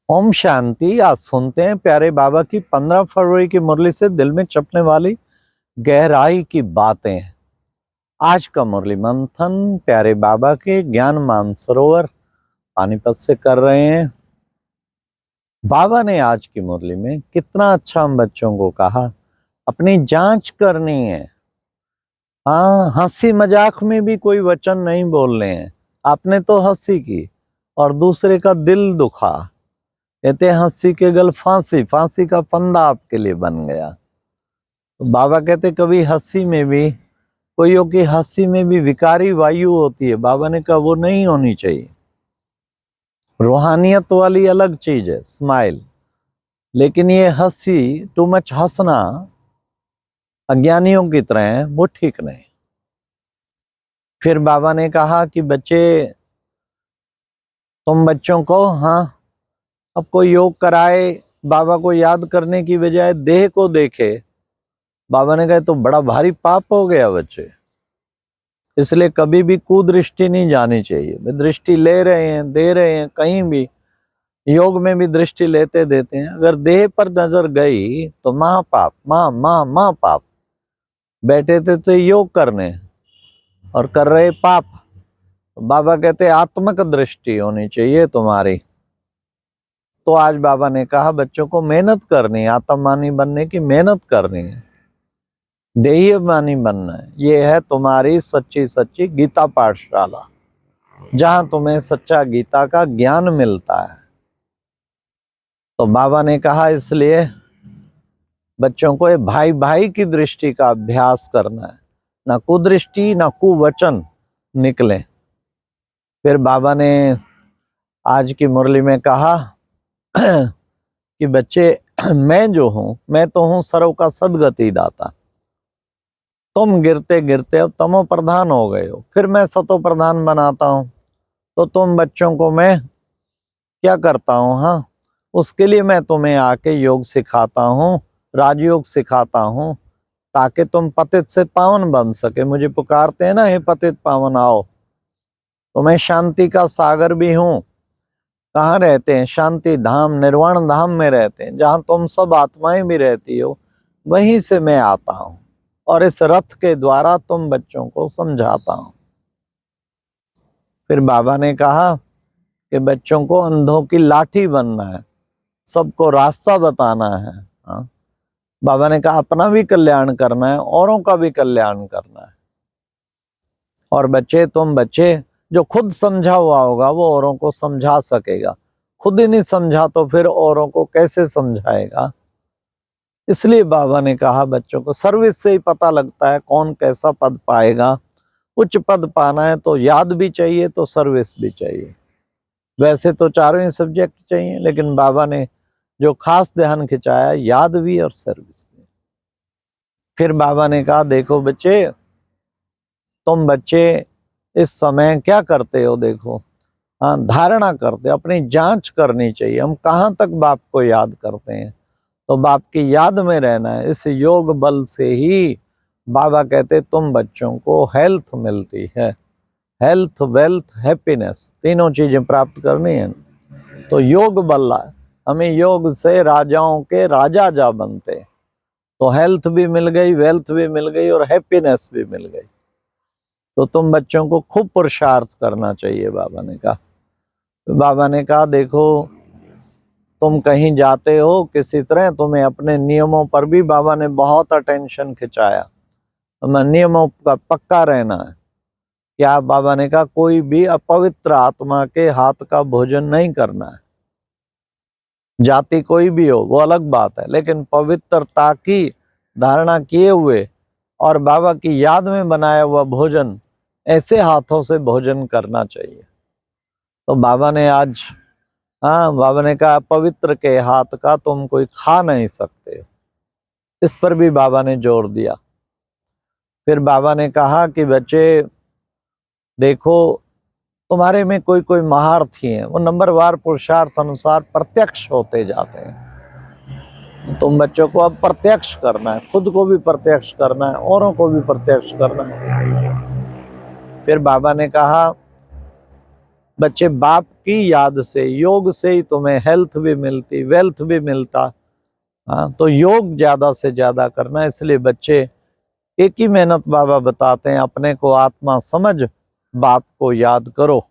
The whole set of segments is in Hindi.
ओम शांति। आज सुनते हैं प्यारे बाबा की 15 फरवरी की मुरली से दिल में चपने वाली गहराई की बातें। आज का मुरली मंथन प्यारे बाबा के ज्ञान मानसरोवर पानीपत से कर रहे हैं। बाबा ने आज की मुरली में कितना अच्छा हम बच्चों को कहा, अपनी जांच करनी है। हाँ, हंसी मजाक में भी कोई वचन नहीं बोलने हैं। आपने तो हंसी की और दूसरे का दिल दुखा, कहते हंसी के गल फांसी, फांसी का फंदा आपके लिए बन गया। तो बाबा कहते कभी हंसी में भी कोईयों की हंसी में भी विकारी वायु होती है। बाबा ने कहा वो नहीं होनी चाहिए। रूहानियत वाली अलग चीज है, स्माइल, लेकिन ये हंसी, टू मच हंसना अज्ञानियों की तरह है, वो ठीक नहीं। फिर बाबा ने कहा कि बच्चे, तुम बच्चों को, हाँ, अब कोई योग कराए, बाबा को याद करने की बजाय देह को देखे। बाबा ने कहा तो बड़ा भारी पाप हो गया बच्चे, इसलिए कभी भी कुदृष्टि नहीं जानी चाहिए। दृष्टि ले रहे हैं, दे रहे हैं, कहीं भी योग में भी दृष्टि लेते देते हैं, अगर देह पर नजर गई तो महापाप, महापाप। बैठे थे तो योग करने और कर रहे पाप। बाबा कहते आत्मक दृष्टि होनी चाहिए तुम्हारी। तो आज बाबा ने कहा बच्चों को मेहनत करनी है, आत्ममानी बनने की मेहनत करनी है, देहमानी बनना है। ये है तुम्हारी सच्ची सच्ची गीता पाठशाला, जहां तुम्हें सच्चा गीता का ज्ञान मिलता है। तो बाबा ने कहा इसलिए बच्चों को ये भाई भाई की दृष्टि का अभ्यास करना है, ना कुदृष्टि ना कुवचन निकले। फिर बाबा ने आज की मुरली में कहा कि बच्चे, मैं जो हूं, मैं तो हूं सर्व का सदगति दाता। तुम गिरते गिरते अब तमो प्रधान हो गए हो, फिर मैं सतो प्रधान बनाता हूं। तो तुम बच्चों को मैं क्या करता हूं, हाँ, उसके लिए मैं तुम्हें आके योग सिखाता हूं, राजयोग सिखाता हूं, ताकि तुम पतित से पावन बन सके। मुझे पुकारते हैं ना, हे पतित पावन आओ। तो मैं शांति का सागर भी हूं। कहाँ रहते हैं? शांति धाम, निर्वाण धाम में रहते हैं, जहां तुम सब आत्माएं भी रहती हो, वहीं से मैं आता हूं और इस रथ के द्वारा तुम बच्चों को समझाता हूं। फिर बाबा ने कहा कि बच्चों को अंधों की लाठी बनना है, सबको रास्ता बताना है। हाँ? बाबा ने कहा अपना भी कल्याण करना है, औरों का भी कल्याण करना है। और बच्चे, तुम बच्चे जो खुद समझा हुआ होगा वो औरों को समझा सकेगा, खुद ही नहीं समझा तो फिर औरों को कैसे समझाएगा। इसलिए बाबा ने कहा बच्चों को सर्विस से ही पता लगता है कौन कैसा पद पाएगा। उच्च पद पाना है तो याद भी चाहिए, तो सर्विस भी चाहिए। वैसे तो चारों ही सब्जेक्ट चाहिए, लेकिन बाबा ने जो खास ध्यान खिंचाया, याद भी और सर्विस भी। फिर बाबा ने कहा देखो बच्चे, तुम बच्चे इस समय क्या करते हो, देखो, हाँ, धारणा करते हो, अपनी जांच करनी चाहिए। हम कहाँ तक बाप को याद करते हैं, तो बाप की याद में रहना है। इस योग बल से ही बाबा कहते तुम बच्चों को हेल्थ मिलती है, हेल्थ, वेल्थ, हैप्पीनेस, तीनों चीजें प्राप्त करनी है। तो योग बल, हमें योग से राजाओं के राजा जा बनते। तो हेल्थ भी मिल गई, वेल्थ भी मिल गई और हैप्पीनेस भी मिल गई। तो तुम बच्चों को खूब पुरुषार्थ करना चाहिए, बाबा ने कहा। बाबा ने कहा देखो, तुम कहीं जाते हो किसी तरह, तुम्हें अपने नियमों पर भी बाबा ने बहुत अटेंशन खिंचाया। तुम्हें नियमों का पक्का रहना है। क्या बाबा ने कहा कोई भी अपवित्र आत्मा के हाथ का भोजन नहीं करना है। जाति कोई भी हो वो अलग बात है, लेकिन पवित्रता की धारणा किए हुए और बाबा की याद में बनाया हुआ भोजन, ऐसे हाथों से भोजन करना चाहिए। तो बाबा ने आज, हाँ, बाबा ने कहा पवित्र के हाथ का तुम कोई खा नहीं सकते। इस पर भी बाबा ने जोर दिया। फिर बाबा ने कहा कि बच्चे देखो, तुम्हारे में कोई कोई महारथी हैं, वो नंबरवार पुरुषार्थ अनुसार प्रत्यक्ष होते जाते हैं। तुम बच्चों को अब प्रत्यक्ष करना है, खुद को भी प्रत्यक्ष करना है, औरों को भी प्रत्यक्ष करना है। फिर बाबा ने कहा बच्चे बाप की याद से, योग से ही तुम्हें हेल्थ भी मिलती, वेल्थ भी मिलता। हाँ, तो योग ज्यादा से ज्यादा करना। इसलिए बच्चे एक ही मेहनत बाबा बताते हैं, अपने को आत्मा समझ बाप को याद करो।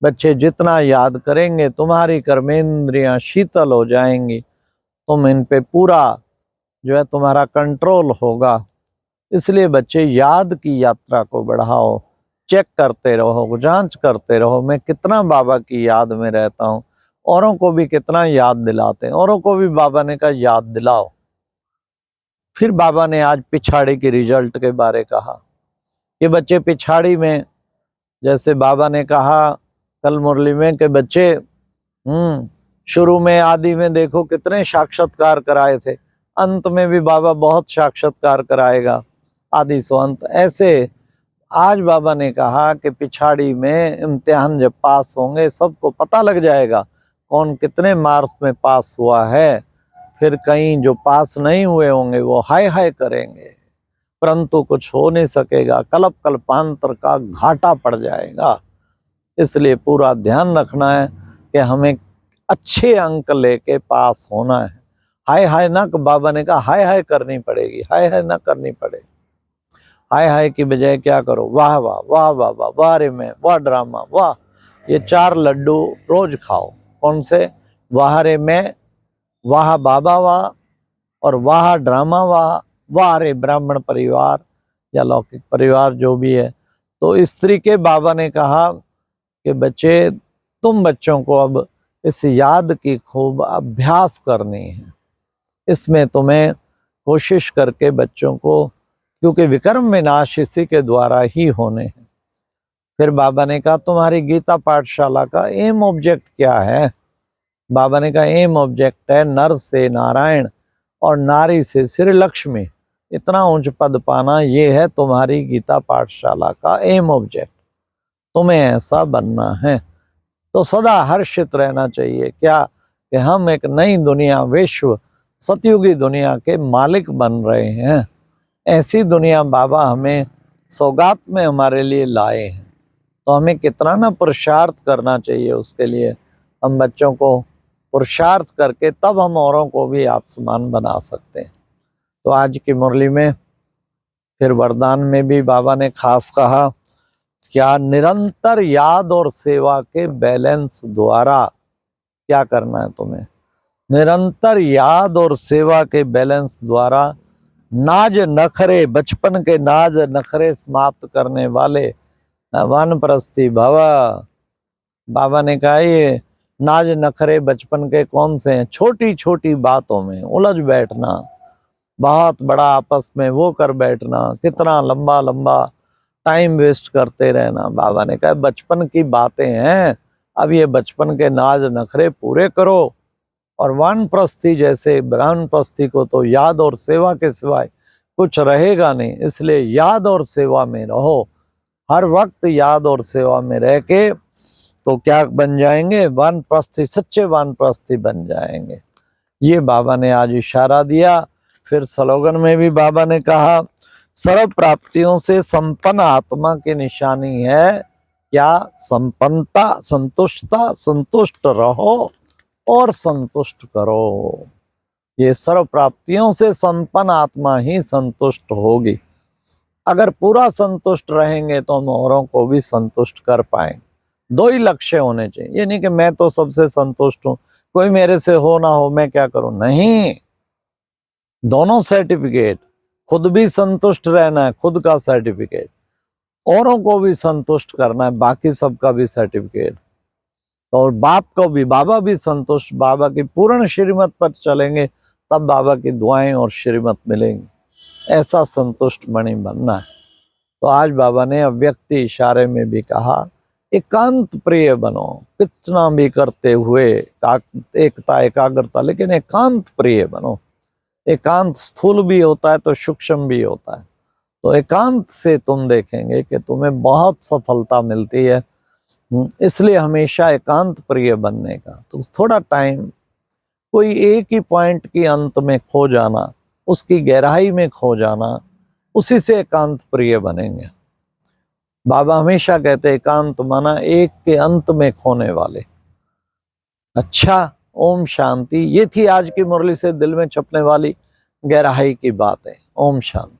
बच्चे जितना याद करेंगे तुम्हारी कर्मेंद्रियां शीतल हो जाएंगी, तुम इन पे पूरा जो है तुम्हारा कंट्रोल होगा। इसलिए बच्चे याद की यात्रा को बढ़ाओ, चेक करते रहो, जांच करते रहो, मैं कितना बाबा की याद में रहता हूँ, औरों को भी कितना याद दिलाते हैं। औरों को भी बाबा ने कहा याद दिलाओ। फिर बाबा ने आज पिछाड़ी के रिजल्ट के बारे कहा कि बच्चे पिछाड़ी में, जैसे बाबा ने कहा कल मुरली में कि बच्चे शुरू में आदि में देखो कितने साक्षात्कार कराए थे, अंत में भी बाबा बहुत साक्षात्कार कराएगा, आदि सो अंत। ऐसे आज बाबा ने कहा कि पिछाड़ी में इम्तिहान जब पास होंगे सबको पता लग जाएगा कौन कितने मार्क्स में पास हुआ है। फिर कहीं जो पास नहीं हुए होंगे वो हाय हाय करेंगे, परंतु कुछ हो नहीं सकेगा, कल्प कल्पांतर का घाटा पड़ जाएगा। इसलिए पूरा ध्यान रखना है कि हमें अच्छे अंक लेके पास होना है। हाय हाय ना, बाबा ने कहा हाय हाय करनी पड़ेगी, हाय हाय ना करनी पड़ेगी। हाय हाय की बजाय क्या करो, वाह वाह वाह वाह वाह, वाह रे मैं, वाह ड्रामा वाह। ये 4 लड्डू रोज खाओ। कौन से? वाह रे मैं, वाह बाबा वाह, और वाह ड्रामा वाह, वाह रे ब्राह्मण परिवार या लौकिक परिवार जो भी है। तो इस तरीके बाबा ने कहा कि बच्चे तुम बच्चों को अब इस याद की खूब अभ्यास करनी है। इसमें तुम्हें कोशिश करके बच्चों को, क्योंकि विकर्म विनाश इसी के द्वारा ही होने हैं। फिर बाबा ने कहा तुम्हारी गीता पाठशाला का एम ऑब्जेक्ट क्या है? बाबा ने कहा एम ऑब्जेक्ट है नर से नारायण और नारी से श्री लक्ष्मी, इतना ऊंच पद पाना, ये है तुम्हारी गीता पाठशाला का एम ऑब्जेक्ट। तुम्हें ऐसा बनना है। तो सदा हर्षित रहना चाहिए क्या कि हम एक नई दुनिया, विश्व सतयुगी दुनिया के मालिक बन रहे हैं। ऐसी दुनिया बाबा हमें सौगात में हमारे लिए लाए हैं। तो हमें कितना ना पुरुषार्थ करना चाहिए उसके लिए। हम बच्चों को पुरुषार्थ करके तब हम औरों को भी आप समान बना सकते हैं। तो आज की मुरली में फिर वरदान में भी बाबा ने खास कहा क्या निरंतर याद और सेवा के बैलेंस द्वारा क्या करना है तुम्हें। निरंतर याद और सेवा के बैलेंस द्वारा नाज नखरे, बचपन के नाज नखरे समाप्त करने वाले वानप्रस्थी भव। बाबा ने कहा ये नाज नखरे बचपन के कौन से हैं? छोटी छोटी बातों में उलझ बैठना, बहुत बड़ा आपस में वो कर बैठना, कितना लंबा लंबा टाइम वेस्ट करते रहना। बाबा ने कहा बचपन की बातें हैं, अब ये बचपन के नाज नखरे पूरे करो। और वानप्रस्थी जैसे ब्रह्मप्रस्थी को तो याद और सेवा के सिवाय कुछ रहेगा नहीं, इसलिए याद और सेवा में रहो। हर वक्त याद और सेवा में रह के तो क्या बन जाएंगे? वानप्रस्थी, सच्चे वानप्रस्थी बन जाएंगे। ये बाबा ने आज इशारा दिया। फिर स्लोगन में भी बाबा ने कहा सर्व प्राप्तियों से संपन्न आत्मा की निशानी है क्या? संपन्नता, संतुष्टता। संतुष्ट रहो और संतुष्ट करो। ये सर्व प्राप्तियों से संपन्न आत्मा ही संतुष्ट होगी। अगर पूरा संतुष्ट रहेंगे तो हम औरों को भी संतुष्ट कर पाएंगे। 2 ही लक्ष्य होने चाहिए। ये नहीं कि मैं तो सबसे संतुष्ट हूं, कोई मेरे से हो ना हो मैं क्या करूं। नहीं, दोनों सर्टिफिकेट, खुद भी संतुष्ट रहना है, खुद का सर्टिफिकेट, औरों को भी संतुष्ट करना है, बाकी सबका भी सर्टिफिकेट। और बाप को भी, बाबा भी संतुष्ट, बाबा की पूर्ण श्रीमत पर चलेंगे तब बाबा की दुआएं और श्रीमत मिलेंगी। ऐसा संतुष्ट मणि बनना है। तो आज बाबा ने अव्यक्ति इशारे में भी कहा एकांत प्रिय बनो, कितना भी करते हुए एकता एकाग्रता, लेकिन एकांत प्रिय बनो। एकांत स्थूल भी होता है तो सूक्ष्म भी होता है। तो एकांत से तुम देखेंगे कि तुम्हें बहुत सफलता मिलती है। इसलिए हमेशा एकांत प्रिय बनने का। तो थोड़ा टाइम कोई एक ही पॉइंट के अंत में खो जाना, उसकी गहराई में खो जाना, उसी से एकांत प्रिय बनेंगे। बाबा हमेशा कहते एकांत माना एक के अंत में खोने वाले। अच्छा, ओम शांति। ये थी आज की मुरली से दिल में छपने वाली गहराई की बातें। ओम शांति।